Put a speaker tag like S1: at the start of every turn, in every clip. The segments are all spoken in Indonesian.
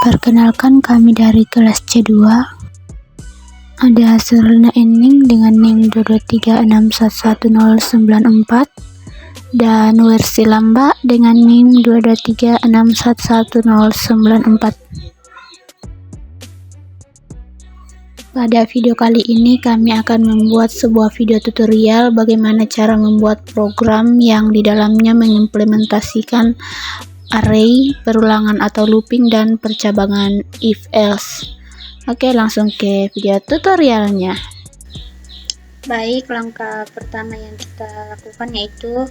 S1: Perkenalkan, kami dari kelas C2. Ada Serna Ening dengan NIM 223611094 dan Wersi Lamba dengan NIM 223611094. Pada video kali ini kami akan membuat sebuah video tutorial bagaimana cara membuat program yang di dalamnya mengimplementasikan array, perulangan atau looping, dan percabangan if-else. Oke, langsung ke video tutorialnya. Baik, langkah pertama yang kita lakukan yaitu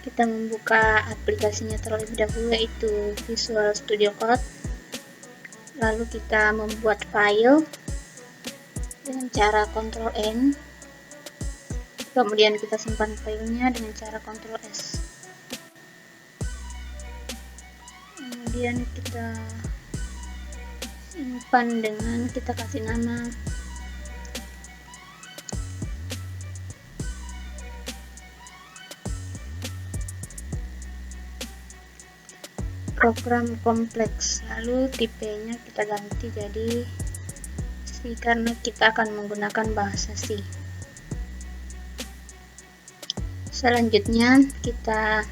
S1: kita membuka aplikasinya terlebih dahulu, yaitu Visual Studio Code. Lalu kita membuat file dengan cara Ctrl N, kemudian kita simpan filenya dengan cara Ctrl S. Kemudian kita simpan dengan kita kasih nama program kompleks, lalu tipenya kita ganti jadi C karena kita akan menggunakan bahasa C. Selanjutnya kita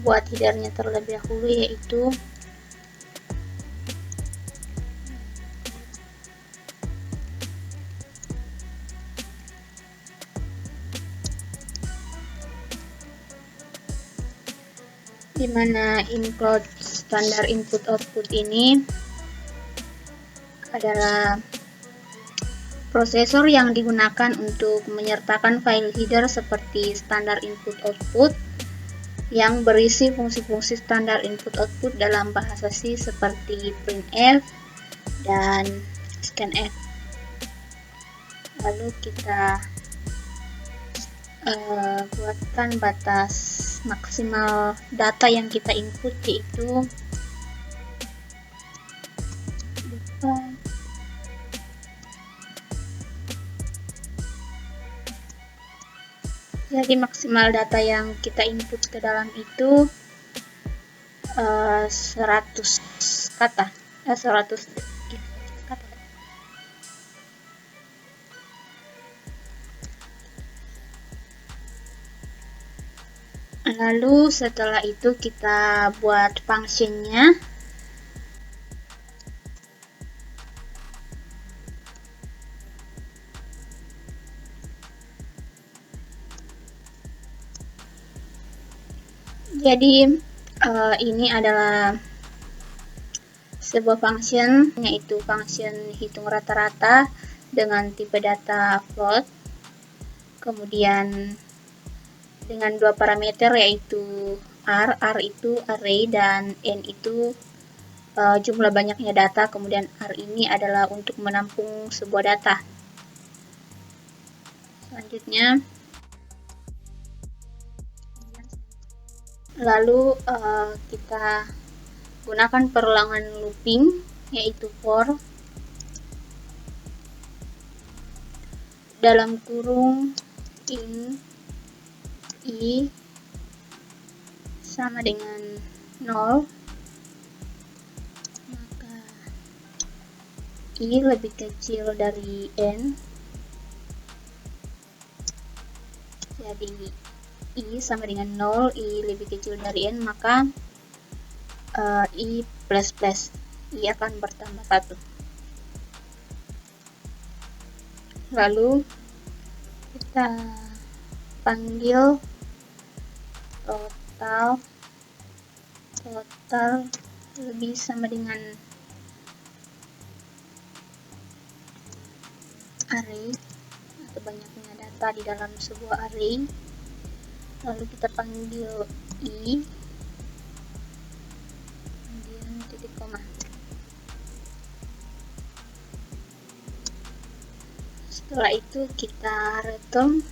S1: buat headernya terlebih dahulu, yaitu dimana include standar input output ini adalah prosesor yang digunakan untuk menyertakan file header seperti standar input output yang berisi fungsi-fungsi standar input output dalam bahasa C seperti printf dan scanf. Lalu kita buatkan batas maksimal data yang kita input, yaitu jadi maksimal data yang kita input ke dalam itu 100 kata. Lalu setelah itu kita buat functionnya. Jadi ini adalah sebuah function, yaitu function hitung rata-rata dengan tipe data float, kemudian dengan dua parameter, yaitu R itu array dan N itu jumlah banyaknya data, kemudian R ini adalah untuk menampung sebuah data. Selanjutnya lalu kita gunakan perulangan looping, yaitu for dalam kurung in I sama dengan 0, maka I lebih kecil dari N, jadi I sama dengan 0, I lebih kecil dari N, maka I plus plus, I akan bertambah 1. Lalu kita panggil total lebih sama dengan array atau banyaknya data di dalam sebuah array. Lalu kita panggil I, kemudian titik koma. Setelah itu kita return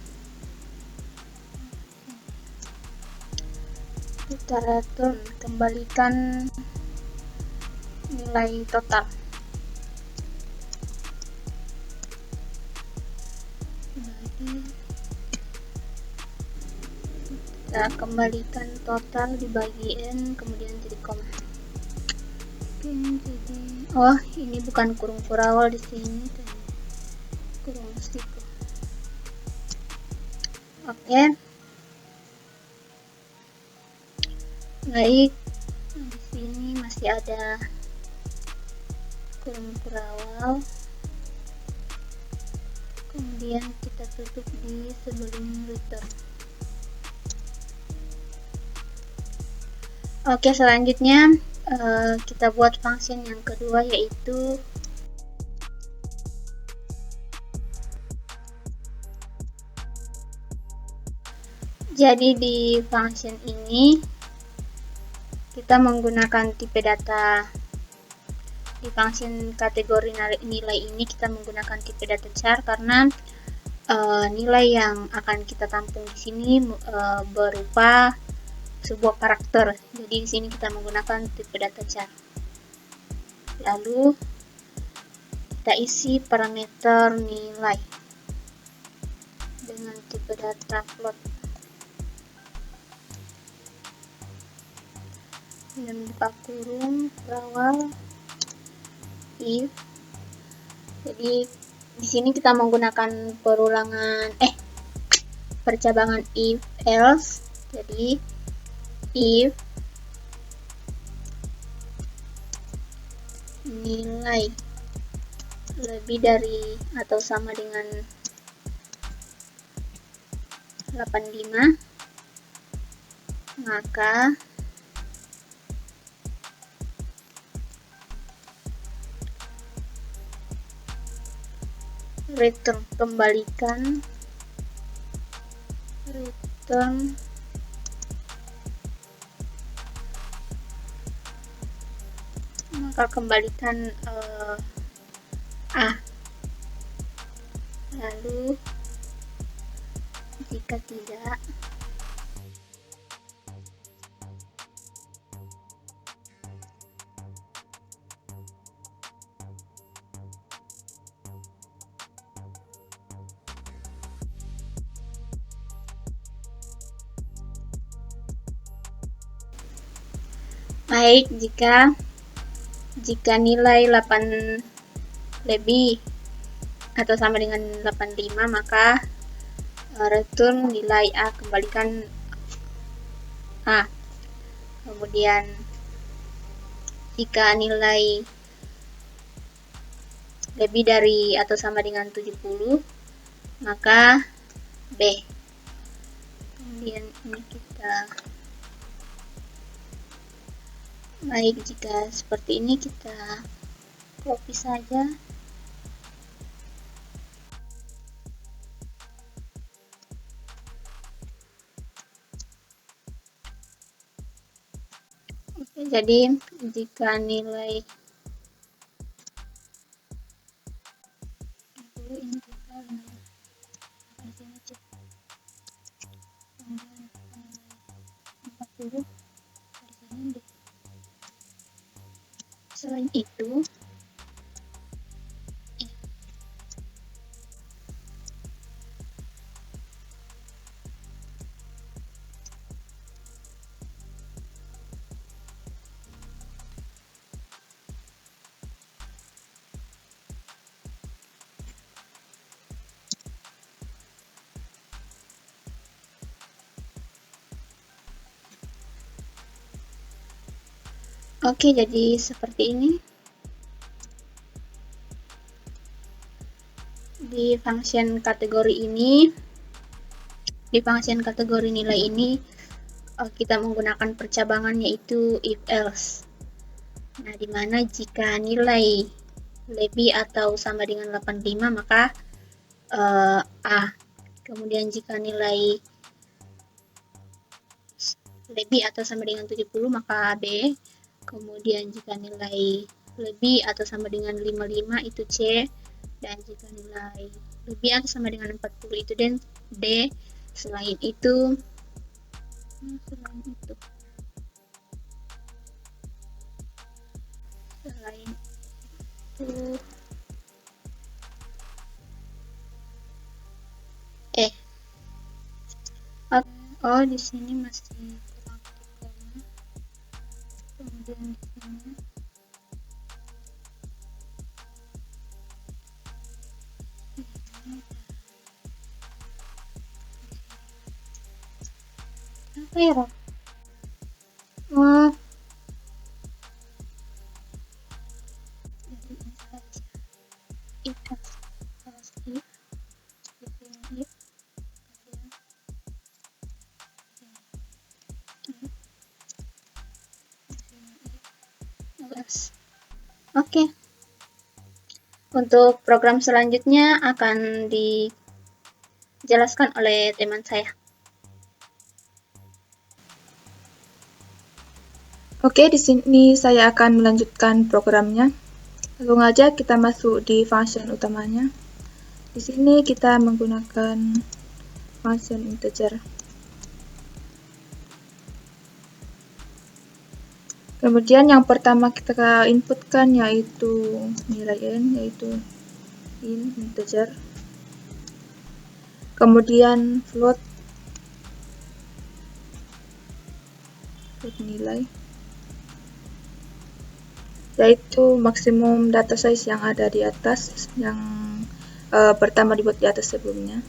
S1: kembalikan nilai total. Kita kembalikan total dibagi N, kemudian titik koma. Jadi oh ini bukan kurung kurawal di sini, kurung siku. Oke. Baik, di sini masih ada kurung kurawal. Kemudian kita tutup di sebelum return. Oke, selanjutnya kita buat function yang kedua, yaitu jadi di function ini kita menggunakan tipe data. Di function kategori nilai ini kita menggunakan tipe data char karena nilai yang akan kita tampung di sini berupa sebuah karakter. Jadi di sini kita menggunakan tipe data char. Lalu kita isi parameter nilai dengan tipe data float. Dan buka kurung kurawal if. Jadi di sini kita menggunakan percabangan if else. Jadi if nilai lebih dari atau sama dengan 85, maka return kembalikan A. Lalu jika tidak, baik, jika nilai 8 lebih atau sama dengan 85, maka return nilai A, kembalikan A. Kemudian jika nilai lebih dari atau sama dengan 70, maka B. Kemudian ini kita baik, jika seperti ini kita copy saja. Oke, jadi jika nilai ini kita di sini cek 40 di sini deh. Selain itu oke, jadi seperti ini. Di function kategori nilai ini kita menggunakan percabangan yaitu if else. Nah, dimana jika nilai lebih atau sama dengan 85, maka A. Kemudian jika nilai lebih atau sama dengan 70, maka B. Kemudian jika nilai lebih atau sama dengan 55 itu C, dan jika nilai lebih atau sama dengan 40 itu D. Selain itu oh, di sini masih kurang titiknya. Kemudian di sini Error. Hmm. Jadi ini saja. If else if di sini if kemudian else. Oke. Untuk program selanjutnya akan dijelaskan oleh teman saya.
S2: Oke, di sini saya akan melanjutkan programnya. Langsung aja kita masuk di function utamanya. Di sini kita menggunakan function integer. Kemudian yang pertama kita inputkan yaitu nilai n, yaitu integer. Kemudian float nilai, yaitu maksimum data size yang ada di atas, yang pertama dibuat di atas sebelumnya.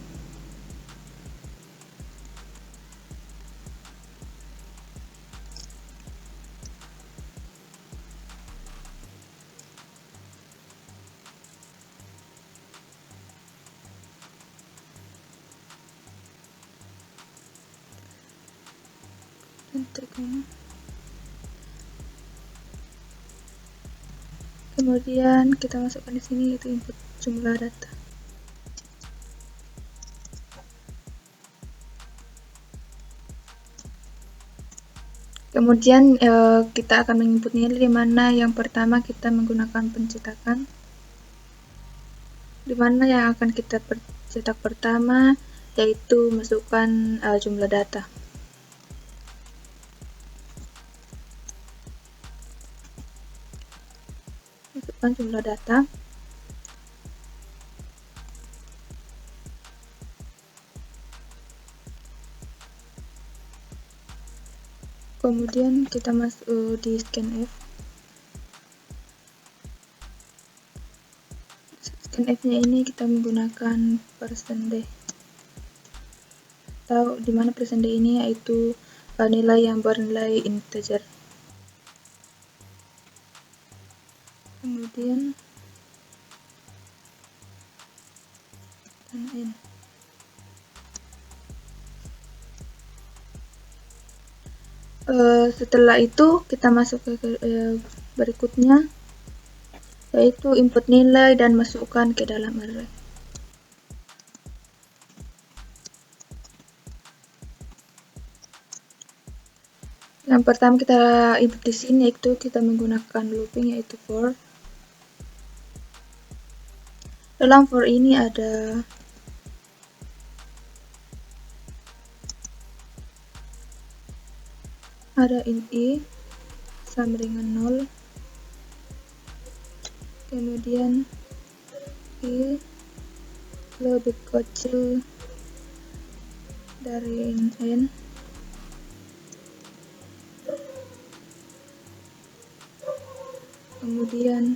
S2: Kemudian kita masukkan di sini yaitu input jumlah data. Kemudian kita akan menginput nilai di mana yang pertama kita menggunakan pencetakan. Di mana yang akan kita cetak pertama yaitu masukkan jumlah data. Masukkan jumlah data. Kemudian kita masuk di scanf. Scanf-nya ini kita menggunakan %d. Atau di mana %d ini yaitu nilai yang bernilai integer. Kemudian n. Setelah itu kita masuk ke berikutnya, yaitu input nilai dan masukkan ke dalam array. Yang pertama kita input di sini yaitu kita menggunakan looping yaitu for. Dalam for ini ada int i sama dengan 0, kemudian i lebih kecil dari n, kemudian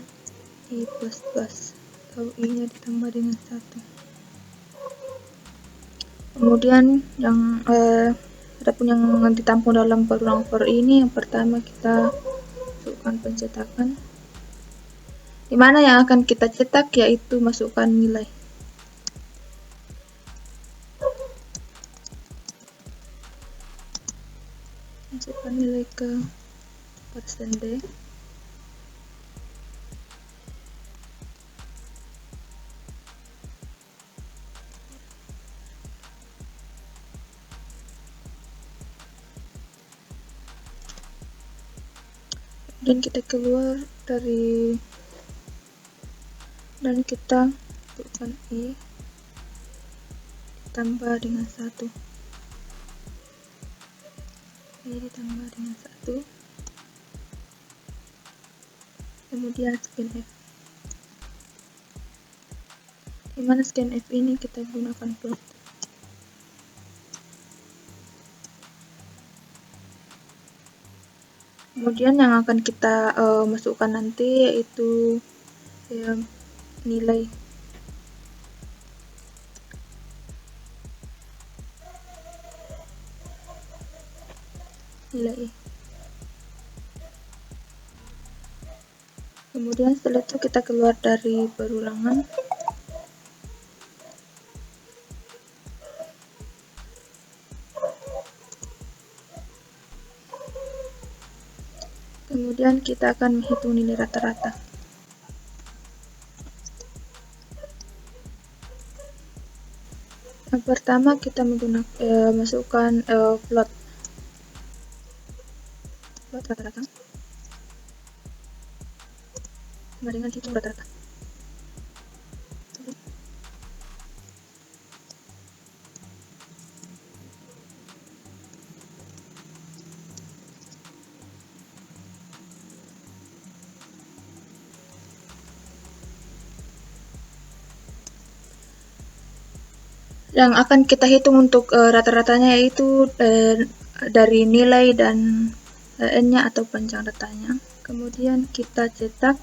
S2: i plus plus atau i nya ditambah dengan 1. Kemudian yang adapun yang ditampung dalam ruang for ini, yang pertama kita masukkan pencetakan, dimana yang akan kita cetak yaitu masukkan nilai. Masukkan nilai ke %d. Dan kita keluar dari dan kita masukkan i ditambah dengan 1, i ditambah dengan 1, kemudian scanf, dimana scanf ini kita gunakan float. Kemudian yang akan kita masukkan nanti yaitu nilai. nilai I. Kemudian setelah itu kita keluar dari perulangan. Kemudian kita akan menghitung nilai rata-rata. Yang pertama kita menggunakan masukkan plot rata-rata sama dengan hitung rata-rata. Yang akan kita hitung untuk rata-ratanya yaitu dari nilai dan n-nya atau panjang datanya. Kemudian kita cetak.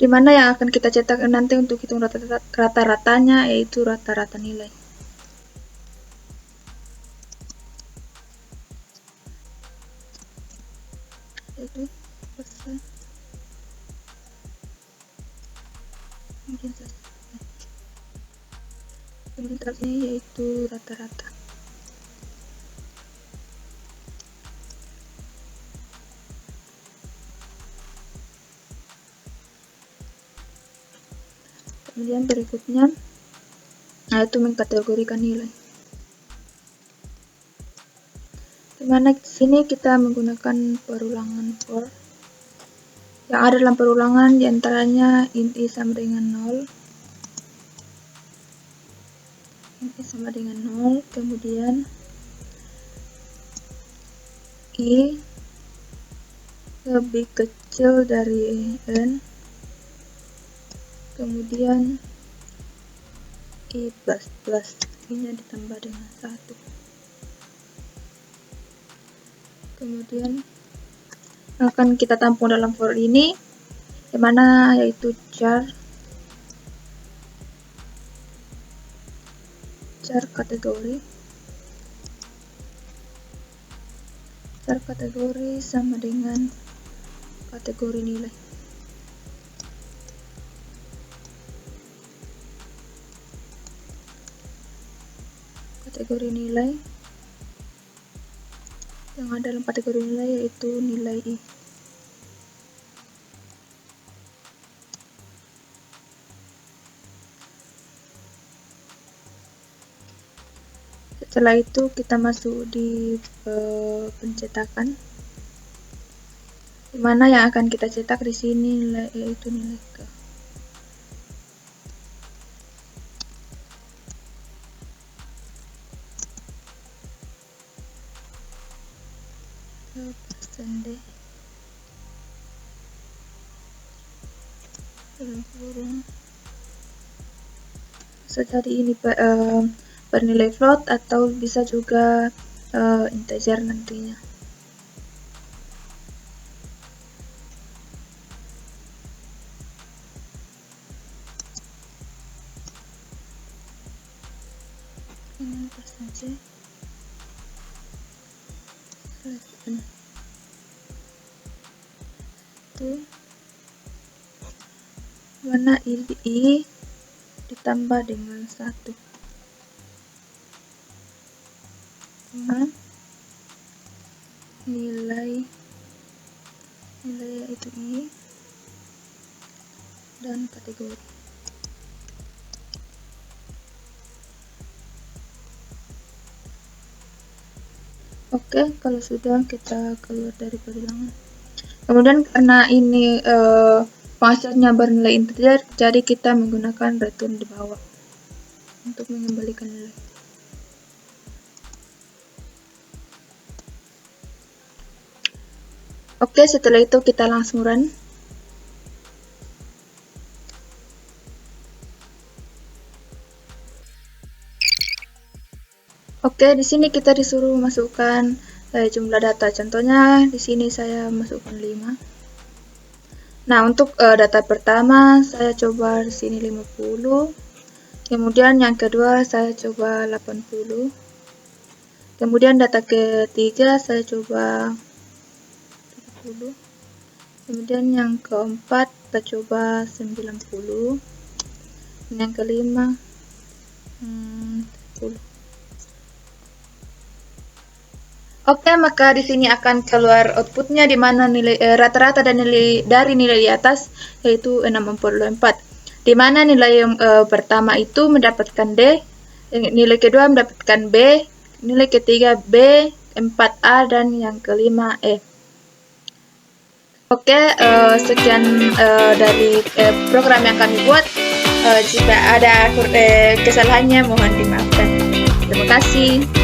S2: Di mana yang akan kita cetak nanti untuk hitung rata-ratanya yaitu rata-rata nilai. Yaitu persen. Kemudian terakhir yaitu rata-rata. Kemudian berikutnya yaitu mengkategorikan nilai. Dimana di sini kita menggunakan perulangan for. Yang ada dalam perulangan diantaranya int I sama dengan 0, int I sama dengan 0, kemudian I lebih kecil dari n, kemudian I plus plus, I-nya ditambah dengan 1. Kemudian akan kita tampung dalam for ini, dimana yaitu char kategori. Char kategori sama dengan kategori nilai. Kategori nilai yang ada dalam kategori nilai yaitu nilai I. Setelah itu kita masuk di pencetakan, dimana yang akan kita cetak di sini nilai yaitu nilai ke. Persen D dalam kurung. Bisa jadi ini bernilai float atau bisa juga integer nantinya. Ini persen C. Itu mana I ditambah dengan 1 nilai yaitu I dan kategori. Oke, kalau sudah kita keluar dari perulangan. Kemudian karena ini penghasilnya bernilai integer, jadi kita menggunakan return di bawah untuk mengembalikan nilai. Oke, setelah itu kita langsung run. Oke, di sini kita disuruh masukkan jumlah data. Contohnya di sini saya masukkan 5. Nah, untuk data pertama saya coba di sini 50. Kemudian yang kedua saya coba 80. Kemudian data ketiga saya coba 70. Kemudian yang keempat kita coba 90. Dan yang kelima 10. Oke, maka di sini akan keluar outputnya di mana nilai rata-rata dan nilai dari nilai di atas yaitu 64. Di mana nilai yang pertama itu mendapatkan D, nilai kedua mendapatkan B, nilai ketiga B, 4A, dan yang kelima E. Oke, sekian dari program yang kami buat. Jika ada kesalahannya mohon dimaafkan. Terima kasih.